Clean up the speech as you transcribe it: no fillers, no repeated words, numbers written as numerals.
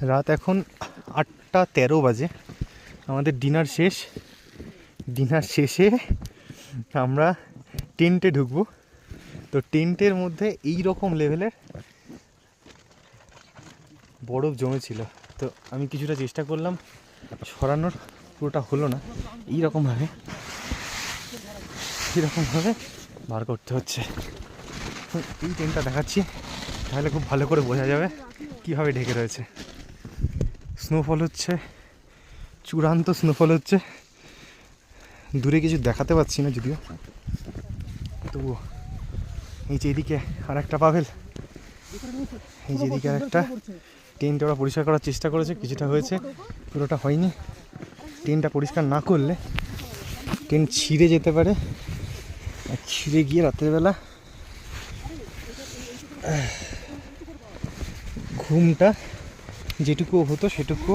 রাত এখন 8:13 বাজে। আমাদের ডিনার শেষ। ডিনার শেষে আমরা টেন্টে ঢুকবো। তো টেন্টের মধ্যে এই রকম লেভেলের বরফ জমেছিল। তো আমি কিছুটা চেষ্টা করলাম সরানোর, পুরোটা হলো না। এইরকমভাবে বার করতে হচ্ছে। এই টেন্টটা দেখাচ্ছি, তাহলে খুব ভালো করে বোঝা যাবে কীভাবে ঢেকে রয়েছে। স্নোফল হচ্ছে, চূড়ান্ত স্নোফল হচ্ছে। দূরে কিছু দেখাতে পাচ্ছি না যদিও, তবুও এই যে এদিকে আর একটা পাভেল, এই যে এদিকে আর একটা টেন্ট ওরা পরিষ্কার করার চেষ্টা করেছে, কিছুটা হয়েছে, পুরোটা হয়নি। টেন্টটা পরিষ্কার না করলে টেন্ট ছিঁড়ে যেতে পারে, আর ছিঁড়ে গিয়ে রাত্রেবেলা ঘুমটা যেটুকু হতো সেটুকু